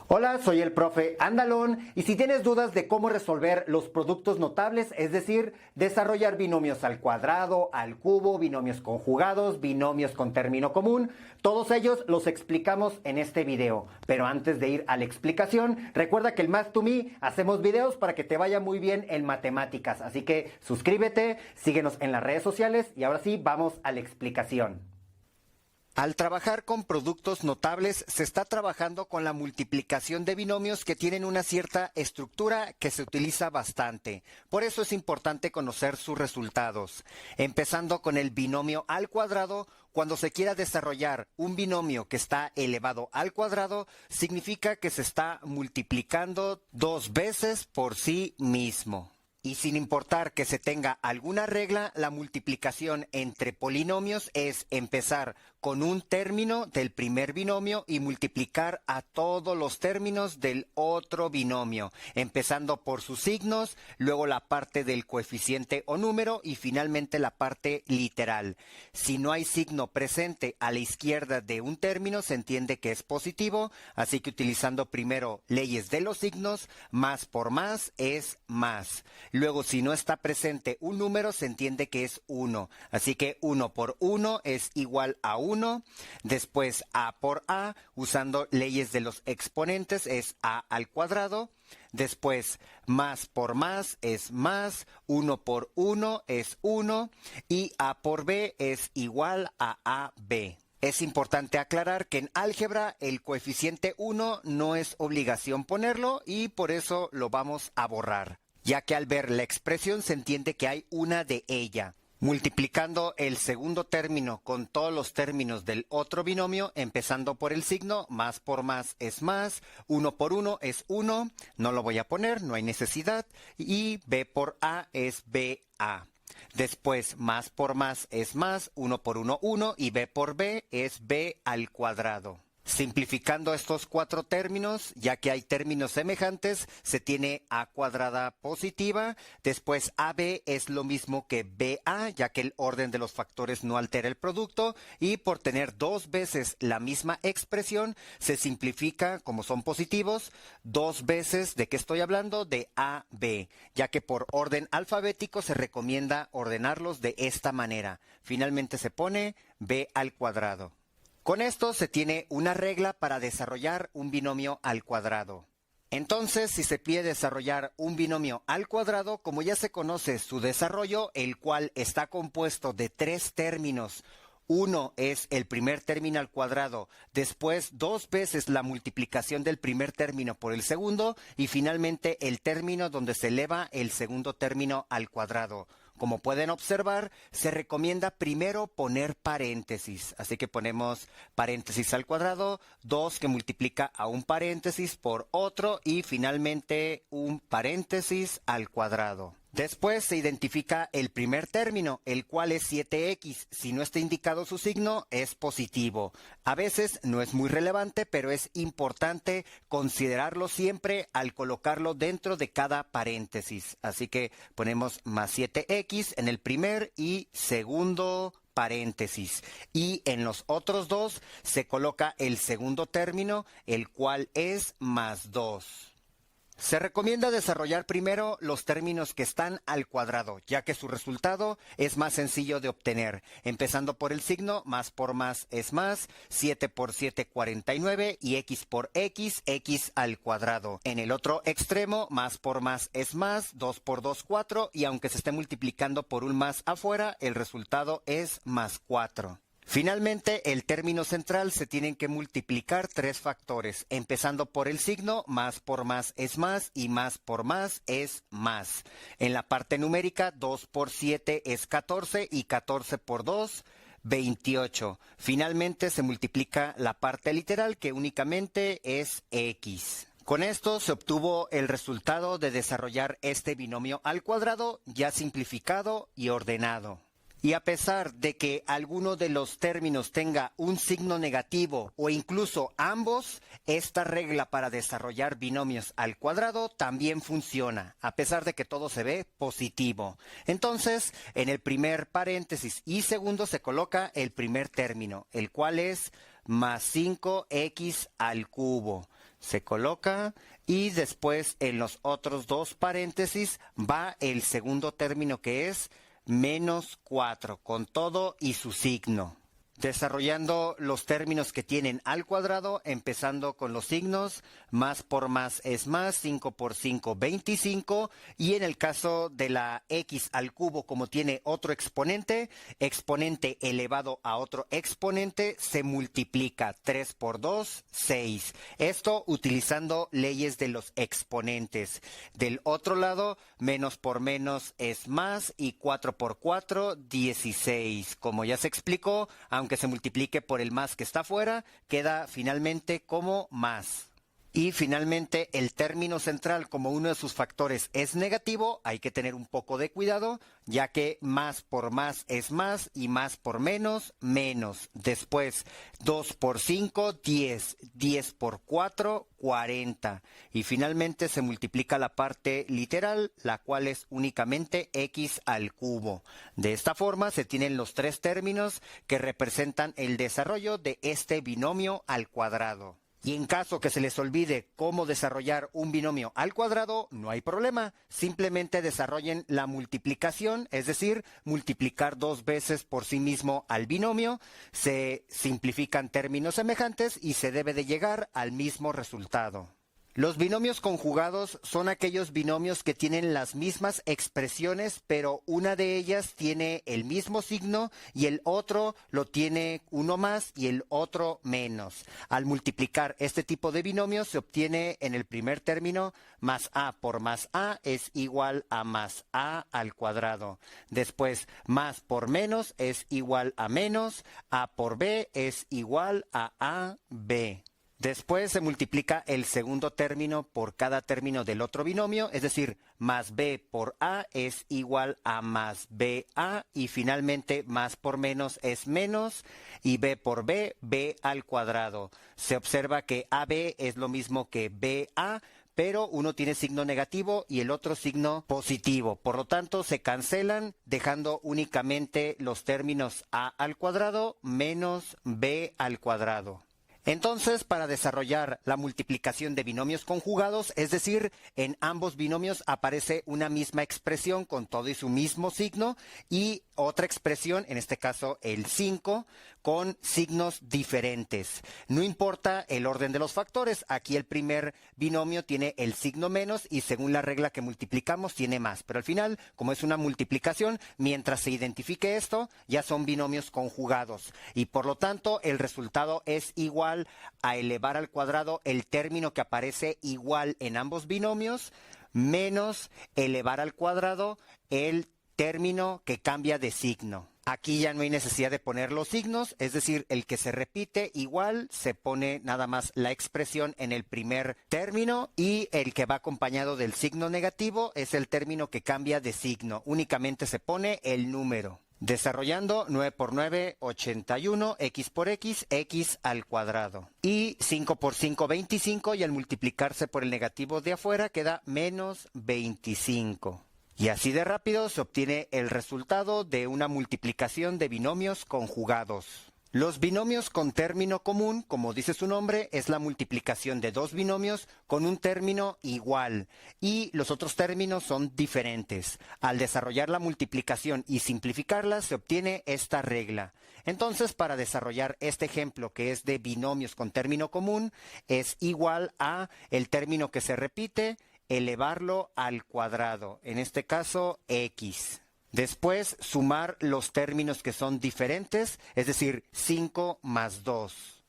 Hola, soy el profe Andalón y si tienes dudas de cómo resolver los productos notables, es decir, desarrollar binomios al cuadrado, al cubo, binomios conjugados, binomios con término común, todos ellos los explicamos en este video. Pero antes de ir a la explicación, recuerda que el Math to Me hacemos videos para que te vaya muy bien en matemáticas. Así que suscríbete, síguenos en las redes sociales y ahora sí, vamos a la explicación. Al trabajar con productos notables, se está trabajando con la multiplicación de binomios que tienen una cierta estructura que se utiliza bastante. Por eso es importante conocer sus resultados. Empezando con el binomio al cuadrado, cuando se quiera desarrollar un binomio que está elevado al cuadrado, significa que se está multiplicando dos veces por sí mismo. Y sin importar que se tenga alguna regla, la multiplicación entre polinomios es empezar con un término del primer binomio y multiplicar a todos los términos del otro binomio, empezando por sus signos, luego la parte del coeficiente o número y finalmente la parte literal. Si no hay signo presente a la izquierda de un término, se entiende que es positivo, así que utilizando primero leyes de los signos, más por más es más. Luego, si no está presente un número, se entiende que es 1. Así que 1 por 1 es igual a 1. Después, a por a, usando leyes de los exponentes, es a al cuadrado. Después, más por más es más. 1 por 1 es 1. Y a por b es igual a ab. Es importante aclarar que en álgebra el coeficiente 1 no es obligación ponerlo y por eso lo vamos a borrar, ya que al ver la expresión se entiende que hay una de ella. Multiplicando el segundo término con todos los términos del otro binomio, empezando por el signo, más por más es más, 1 por 1 es 1, no lo voy a poner, no hay necesidad, y b por a es ba. Después, más por más es más, 1 por 1, 1, y b por b es b al cuadrado. Simplificando estos cuatro términos, ya que hay términos semejantes, se tiene a cuadrada positiva, después ab es lo mismo que ba, ya que el orden de los factores no altera el producto, y por tener dos veces la misma expresión, se simplifica, como son positivos, dos veces, ¿de qué estoy hablando? De ab, ya que por orden alfabético se recomienda ordenarlos de esta manera. Finalmente se pone b al cuadrado. Con esto se tiene una regla para desarrollar un binomio al cuadrado. Entonces, si se pide desarrollar un binomio al cuadrado, como ya se conoce su desarrollo, el cual está compuesto de tres términos. Uno es el primer término al cuadrado, después dos veces la multiplicación del primer término por el segundo y finalmente el término donde se eleva el segundo término al cuadrado. Como pueden observar, se recomienda primero poner paréntesis, así que ponemos paréntesis al cuadrado, 2 que multiplica a un paréntesis por otro y finalmente un paréntesis al cuadrado. Después se identifica el primer término, el cual es 7x. Si no está indicado su signo, es positivo. A veces no es muy relevante, pero es importante considerarlo siempre al colocarlo dentro de cada paréntesis. Así que ponemos más 7x en el primer y segundo paréntesis. Y en los otros dos se coloca el segundo término, el cual es más 2. Se recomienda desarrollar primero los términos que están al cuadrado, ya que su resultado es más sencillo de obtener. Empezando por el signo, más por más es más, 7 por 7, 49, y x por x, x al cuadrado. En el otro extremo, más por más es más, 2 por 2, 4, y aunque se esté multiplicando por un más afuera, el resultado es más 4. Finalmente, el término central se tienen que multiplicar tres factores, empezando por el signo, más por más es más y más por más es más. En la parte numérica, 2 por 7 es 14 y 14 por 2, 28. Finalmente se multiplica la parte literal que únicamente es x. Con esto se obtuvo el resultado de desarrollar este binomio al cuadrado ya simplificado y ordenado. Y a pesar de que alguno de los términos tenga un signo negativo o incluso ambos, esta regla para desarrollar binomios al cuadrado también funciona, a pesar de que todo se ve positivo. Entonces, en el primer paréntesis y segundo se coloca el primer término, el cual es más 5x al cubo. se coloca y después en los otros dos paréntesis va el segundo término que es menos 4 con todo y su signo. Desarrollando los términos que tienen al cuadrado, empezando con los signos, más por más es más, 5 por 5, 25, y en el caso de la x al cubo, como tiene otro exponente, exponente elevado a otro exponente, se multiplica 3 por 2, 6. Esto utilizando leyes de los exponentes. Del otro lado, menos por menos es más, y 4 por 4, 16. Como ya se explicó, aunque se multiplique por el más que está afuera, queda finalmente como más. Y finalmente el término central, como uno de sus factores es negativo, hay que tener un poco de cuidado, ya que más por más es más y más por menos, menos. Después 2 por 5, 10, 10 por 4, 40. Y finalmente se multiplica la parte literal, la cual es únicamente x al cubo. De esta forma se tienen los tres términos que representan el desarrollo de este binomio al cuadrado. Y en caso que se les olvide cómo desarrollar un binomio al cuadrado, no hay problema. Simplemente desarrollen la multiplicación, es decir, multiplicar dos veces por sí mismo al binomio. Se simplifican términos semejantes y se debe de llegar al mismo resultado. Los binomios conjugados son aquellos binomios que tienen las mismas expresiones, pero una de ellas tiene el mismo signo y el otro lo tiene uno más y el otro menos. Al multiplicar este tipo de binomios se obtiene en el primer término más a por más a es igual a más a al cuadrado. Después más por menos es igual a menos, a por b es igual a b. Después se multiplica el segundo término por cada término del otro binomio, es decir, más b por a es igual a más ba, y finalmente más por menos es menos y b por b, b al cuadrado. Se observa que ab es lo mismo que ba, pero uno tiene signo negativo y el otro signo positivo. Por lo tanto, se cancelan dejando únicamente los términos a al cuadrado menos b al cuadrado. Entonces, para desarrollar la multiplicación de binomios conjugados, es decir, en ambos binomios aparece una misma expresión con todo y su mismo signo y otra expresión, en este caso el 5, con signos diferentes. No importa el orden de los factores, aquí el primer binomio tiene el signo menos y según la regla que multiplicamos tiene más. Pero al final, como es una multiplicación, mientras se identifique esto, ya son binomios conjugados y por lo tanto el resultado es igual a elevar al cuadrado el término que aparece igual en ambos binomios menos elevar al cuadrado el término que cambia de signo. Aquí ya no hay necesidad de poner los signos, es decir, el que se repite igual se pone nada más la expresión en el primer término y el que va acompañado del signo negativo es el término que cambia de signo. Únicamente se pone el número. Desarrollando 9 por 9, 81, x por x, x al cuadrado. Y 5 por 5, 25, y al multiplicarse por el negativo de afuera queda menos 25. Y así de rápido se obtiene el resultado de una multiplicación de binomios conjugados. Los binomios con término común, como dice su nombre, es la multiplicación de dos binomios con un término igual y los otros términos son diferentes. Al desarrollar la multiplicación y simplificarla se obtiene esta regla. Entonces, para desarrollar este ejemplo que es de binomios con término común, es igual a el término que se repite, elevarlo al cuadrado, en este caso x. Después, sumar los términos que son diferentes, es decir, 5 más 2.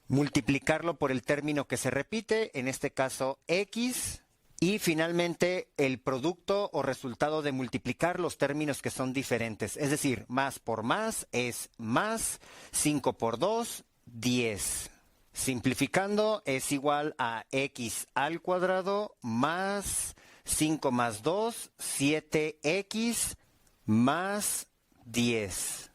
Multiplicarlo por el término que se repite, en este caso x. Y finalmente, el producto o resultado de multiplicar los términos que son diferentes, es decir, más por más es más, 5 por 2, 10. Simplificando es igual a x al cuadrado más 5 más 2, 7x más 10.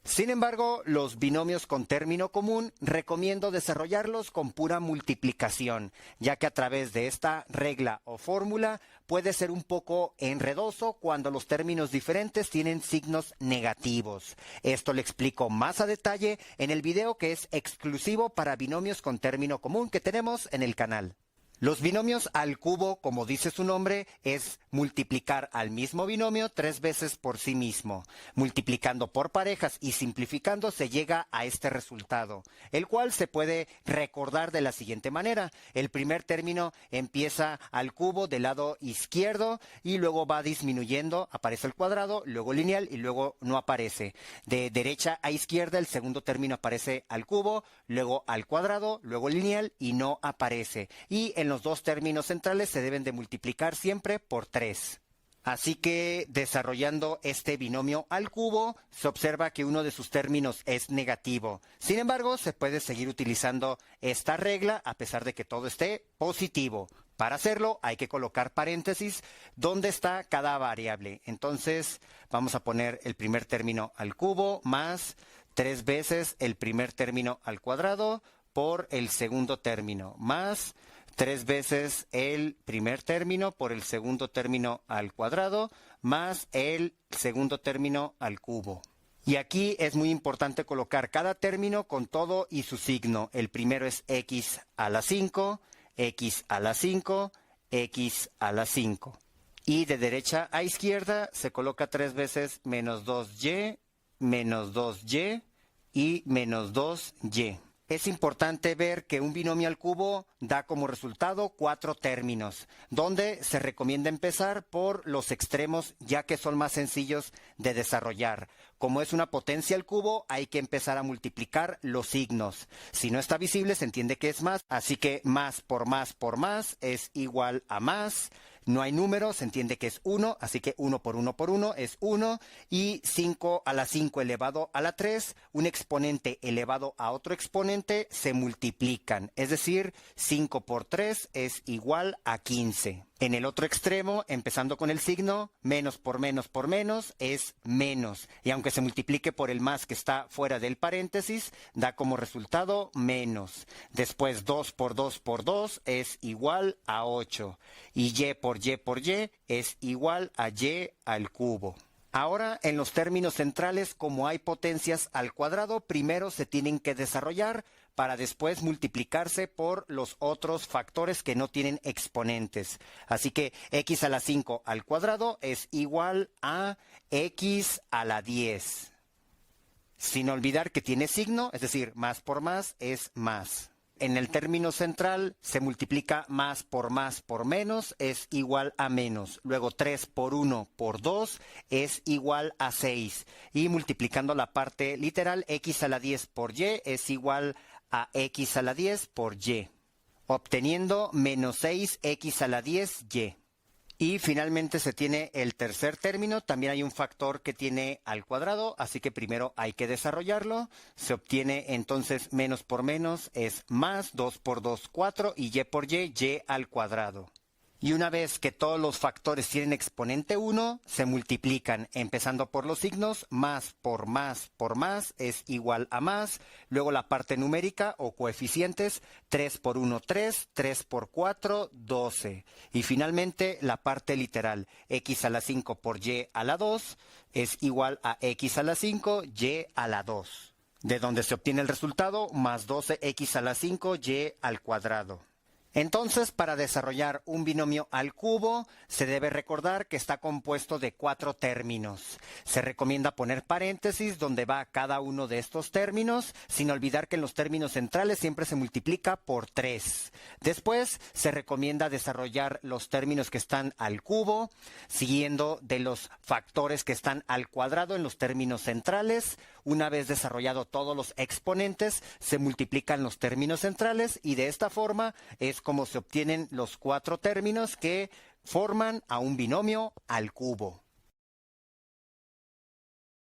Sin embargo, los binomios con término común recomiendo desarrollarlos con pura multiplicación, ya que a través de esta regla o fórmula puede ser un poco enredoso cuando los términos diferentes tienen signos negativos. Esto le explico más a detalle en el video que es exclusivo para binomios con término común que tenemos en el canal. Los binomios al cubo, como dice su nombre, es multiplicar al mismo binomio 3 veces por sí mismo. Multiplicando por parejas y simplificando se llega a este resultado, el cual se puede recordar de la siguiente manera. El primer término empieza al cubo del lado izquierdo y luego va disminuyendo, aparece el cuadrado, luego lineal y luego no aparece. De derecha a izquierda el segundo término aparece al cubo, luego al cuadrado, luego lineal y no aparece. Y en los dos términos centrales se deben de multiplicar siempre por 3. Así que desarrollando este binomio al cubo, se observa que uno de sus términos es negativo. Sin embargo, se puede seguir utilizando esta regla a pesar de que todo esté positivo. Para hacerlo hay que colocar paréntesis donde está cada variable. Entonces vamos a poner el primer término al cubo más 3 veces el primer término al cuadrado por el segundo término más 3 veces el primer término por el segundo término al cuadrado más el segundo término al cubo. Y aquí es muy importante colocar cada término con todo y su signo. El primero es x a la 5, x a la 5, x a la 5. Y de derecha a izquierda se coloca 3 veces menos 2y y menos 2y. Es importante ver que un binomio al cubo da como resultado 4 términos, donde se recomienda empezar por los extremos ya que son más sencillos de desarrollar. Como es una potencia al cubo, hay que empezar a multiplicar los signos. Si no está visible, se entiende que es más, así que más por más es igual a más. No hay número, se entiende que es 1, así que 1 por 1 es 1. Y 5 a la 5 elevado a la 3, un exponente elevado a otro exponente, se multiplican. Es decir, 5 por 3 es igual a 15. En el otro extremo, empezando con el signo, menos por menos es menos. Y aunque se multiplique por el más que está fuera del paréntesis, da como resultado menos. Después 2 por 2 es igual a 8. Y y por y es igual a y al cubo. Ahora, en los términos centrales, como hay potencias al cuadrado, primero se tienen que desarrollar para después multiplicarse por los otros factores que no tienen exponentes. Así que x a la 5 al cuadrado es igual a x a la 10. Sin olvidar que tiene signo, es decir, más por más es más. En el término central se multiplica más por menos es igual a menos. Luego 3 por 1 por 2 es igual a 6. Y multiplicando la parte literal, x a la 10 por y es igual a x a la 10 por y. Obteniendo menos 6x a la 10y. Y finalmente se tiene el tercer término, también hay un factor que tiene al cuadrado, así que primero hay que desarrollarlo. Se obtiene entonces menos por menos es más, 2 por 2, 4 y y por y al cuadrado. Y una vez que todos los factores tienen exponente 1, se multiplican, empezando por los signos, más por más es igual a más. Luego la parte numérica o coeficientes, 3 por 1, 3, 3 por 4, 12. Y finalmente la parte literal, x a la 5 por y a la 2 es igual a x a la 5, y a la 2. De donde se obtiene el resultado, más 12x a la 5, y al cuadrado. Entonces, para desarrollar un binomio al cubo, se debe recordar que está compuesto de 4 términos. Se recomienda poner paréntesis donde va cada uno de estos términos, sin olvidar que en los términos centrales siempre se multiplica por 3. Después, se recomienda desarrollar los términos que están al cubo, siguiendo de los factores que están al cuadrado en los términos centrales. Una vez desarrollado todos los exponentes, se multiplican los términos centrales y de esta forma es como se obtienen los 4 términos que forman a un binomio al cubo.